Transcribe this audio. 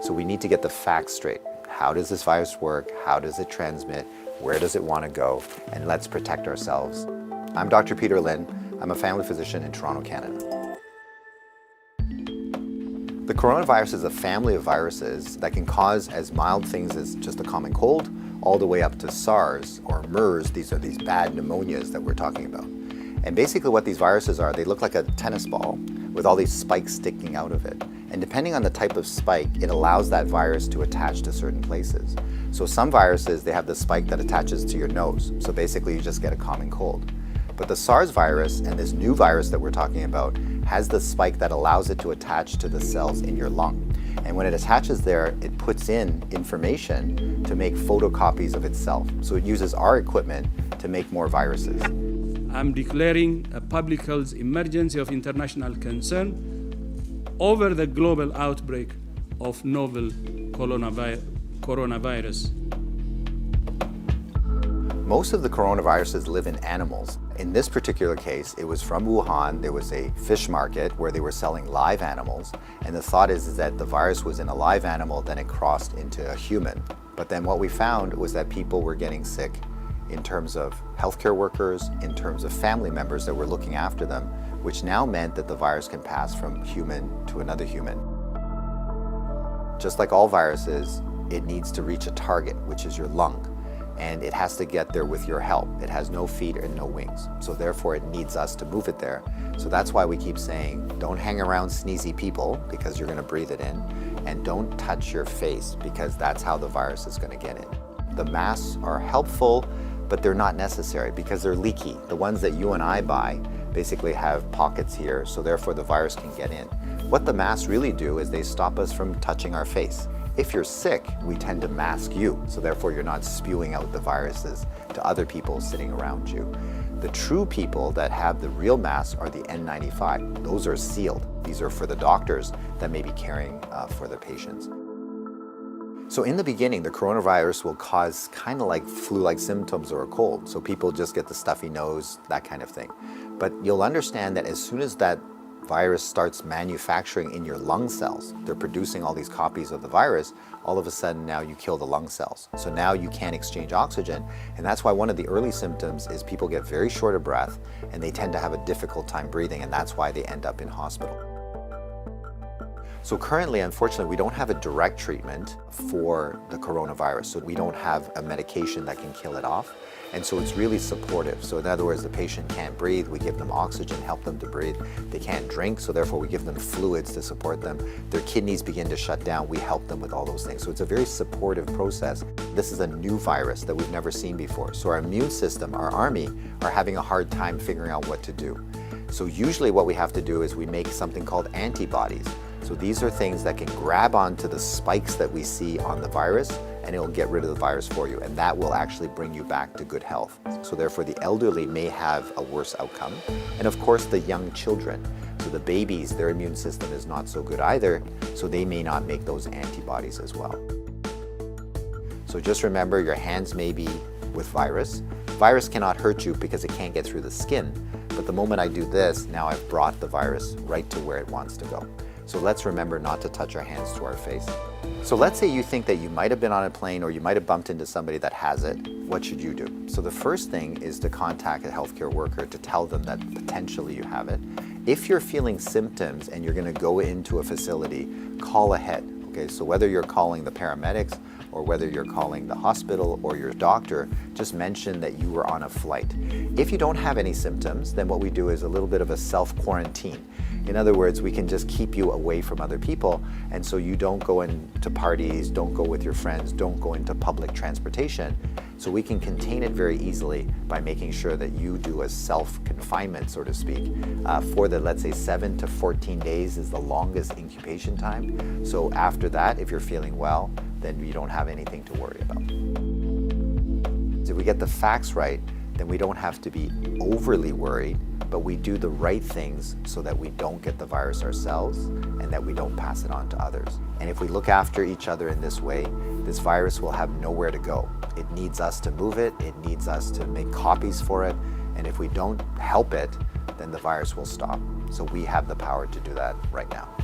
So we need to get the facts straight. How does this virus work? How does it transmit? Where does it want to go? And let's protect ourselves. I'm Dr. Peter Lin. I'm a family physician in Toronto, Canada. The coronavirus is a family of viruses that can cause as mild things as just a common cold, all the way up to SARS or MERS. These are these bad pneumonias that we're talking about. And basically what these viruses are, they look like a tennis ball with all these spikes sticking out of it. And depending on the type of spike, it allows that virus to attach to certain places. So some viruses, they have the spike that attaches to your nose. So basically you just get a common cold. But the SARS virus and this new virus that we're talking about has the spike that allows it to attach to the cells in your lung. And when it attaches there, it puts in information to make photocopies of itself. So it uses our equipment to make more viruses. I'm declaring a public health emergency of international concern over the global outbreak of novel coronavirus. Most of the coronaviruses live in animals. In this particular case, it was from Wuhan. There was a fish market where they were selling live animals. And the thought is that the virus was in a live animal, then it crossed into a human. But then what we found was that people were getting sick in terms of healthcare workers, in terms of family members that were looking after them, which now meant that the virus can pass from human to another human. Just like all viruses, it needs to reach a target, which is your lung. And it has to get there with your help. It has no feet and no wings. So therefore it needs us to move it there. So that's why we keep saying, don't hang around sneezy people because you're gonna breathe it in. And don't touch your face because that's how the virus is gonna get in. The masks are helpful, but they're not necessary because they're leaky. The ones that you and I buy basically have pockets here, so therefore the virus can get in. What the masks really do is they stop us from touching our face. If you're sick, we tend to mask you, so therefore you're not spewing out the viruses to other people sitting around you. The true people that have the real masks are the N95. Those are sealed. These are for the doctors that may be caring for the patients. So in the beginning, the coronavirus will cause kind of like flu-like symptoms or a cold. So people just get the stuffy nose, that kind of thing. But you'll understand that as soon as that virus starts manufacturing in your lung cells, they're producing all these copies of the virus, all of a sudden now you kill the lung cells. So now you can't exchange oxygen. And that's why one of the early symptoms is people get very short of breath and they tend to have a difficult time breathing, and that's why they end up in hospital. So currently, unfortunately, we don't have a direct treatment for the coronavirus. So we don't have a medication that can kill it off. And so it's really supportive. So in other words, the patient can't breathe, we give them oxygen, help them to breathe. They can't drink, so therefore we give them fluids to support them. Their kidneys begin to shut down, we help them with all those things. So it's a very supportive process. This is a new virus that we've never seen before. So our immune system, our army, are having a hard time figuring out what to do. So usually what we have to do is we make something called antibodies. So these are things that can grab onto the spikes that we see on the virus, and it'll get rid of the virus for you, and that will actually bring you back to good health. So therefore the elderly may have a worse outcome, and of course the young children. So the babies, their immune system is not so good either, so they may not make those antibodies as well. So just remember, your hands may be with virus. Virus cannot hurt you because it can't get through the skin, but the moment I do this, now I've brought the virus right to where it wants to go. So let's remember not to touch our hands to our face. So let's say you think that you might have been on a plane or you might have bumped into somebody that has it. What should you do? So the first thing is to contact a healthcare worker to tell them that potentially you have it. If you're feeling symptoms and you're going to go into a facility, call ahead. Okay, so whether you're calling the paramedics or whether you're calling the hospital or your doctor, just mention that you were on a flight. If you don't have any symptoms, then what we do is a little bit of a self-quarantine. In other words, we can just keep you away from other people, and so you don't go into parties, don't go with your friends, don't go into public transportation. So we can contain it very easily by making sure that you do a self-confinement, so to speak, for the, let's say, 7 to 14 days is the longest incubation time. So after that, if you're feeling well, then you don't have anything to worry about. If we get the facts right, then we don't have to be overly worried, but we do the right things so that we don't get the virus ourselves and that we don't pass it on to others. And if we look after each other in this way, this virus will have nowhere to go. It needs us to move it, it needs us to make copies for it, and if we don't help it, then the virus will stop. So we have the power to do that right now.